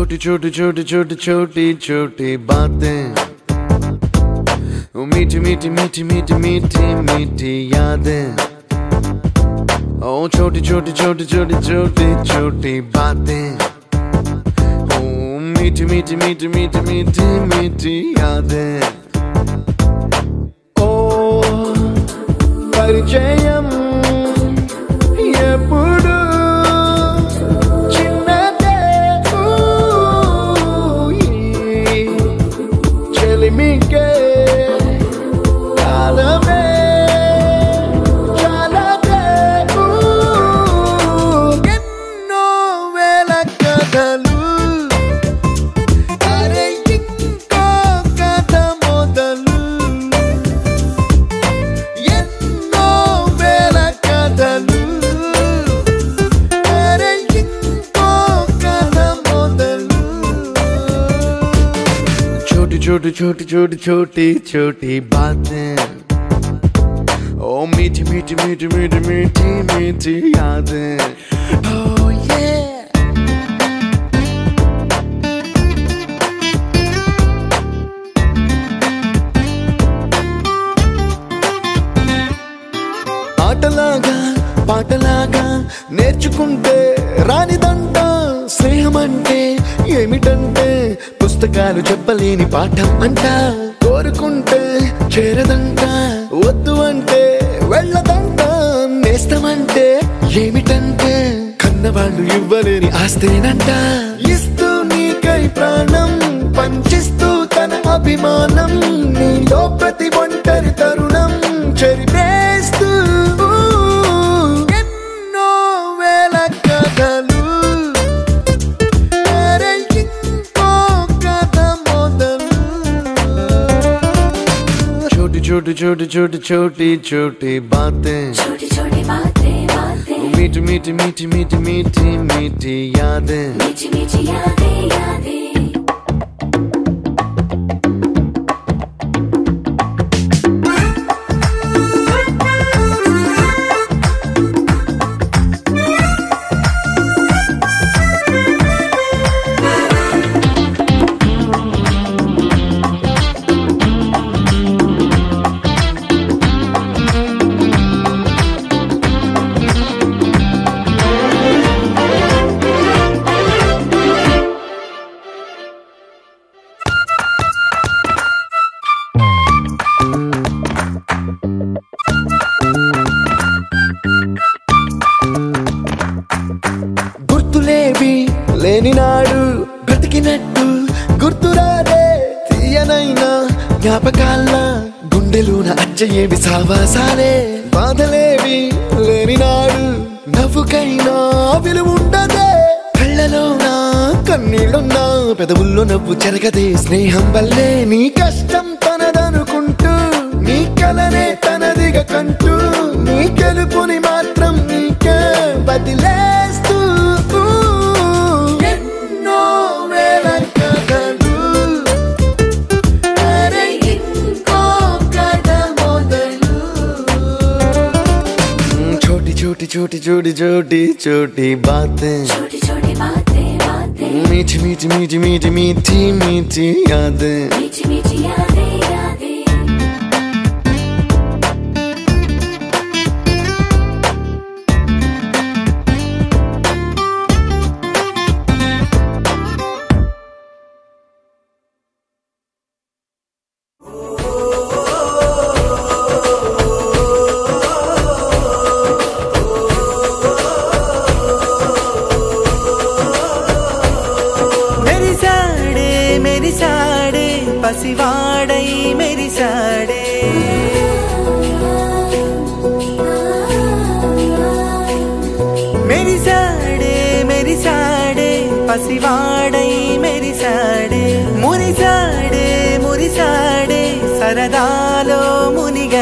छोटी छोटी छोटी छोटी छोटी छोटी बातें, ओ मीठी मीठी मीठी मीठी मीठी मीठी यादें। ओ छोटी छोटी छोटी छोटी छोटी छोटी बातें, ओ मीठी मीठी मीठी मीठी मीठी मीठी यादें। ओ परिचयम ఎప్పుడు చిన్నదే చెలిమికే కాలమే చాలదే ఎన్నో వేల కథలు అరే ఇంకో కథ మొదలు ఎన్నో వేల కథలు छोटी छोटी छोटी छोटी छोटी बातें, ओ मीठी मीठी मीठी मीठी मीठी मीठी यादें। Oh yeah। ఆటలాగా పాటలాగా నేర్చుకుంటే రానిదంట స్నేహమంటే ఏమిటంటే పుస్తకాలు చెప్పలేని పాఠం అంట కోరుకుంటే చేరదంట వద్దు అంటే వెళ్ళదంట నేస్తమంటే ఏమిటంటే కన్నవాళ్ళు ఇవ్వలేని ఆస్తేనంట ఇస్తూ నీకై ప్రాణం పంచిస్తూ తన అభిమానం నీలో ప్రతి ఒంటరి తరుణం చెరిపేస్తూ ఎన్నో వేల కథలు छोटी छोटी छोटी छोटी छोटी बातें, छोटी छोटी बातें बातें, मीठी मीठी मीठी मीठी मीठी मीठी यादें, मीठी मीठी यादें यादें। గుర్తులేవి లేని నాడు బ్రతికినట్టు గుర్తురాదే తీయనైనా జ్ఞాపకాల్లా గుండెలోన అచ్చయేవి సావాసాలే బాధలేవి లేని నాడు నవ్వుకైనా విలువుండదే కళ్ళలోనా కన్నీళ్ళున్నా పెదవుల్లో నవ్వు చెరగదే స్నేహం వల్లే నీ కష్టం తనదనుకుంటూ నీ కలనే తనదిగా కంటూ నీ గెలుపుని మాత్రం నీకే బదిలేస్తూ ఎన్నో వేల కథలు అరే ఇంకో కథ మొదలు छोटी छोटी छोटी छोटी छोटी छोटी बातें, छोटी छोटी बातें बातें, मीठी मीठी मीठी मीठी मीठी मीठी यादें, मीठी मीठी यादें यादें। పసివాడై మెరిసాడే మెరిసాడే మెరిసాడే పసివాడై మెరిసాడే మురిసాడే మురిసాడే సరదాలో మునిగా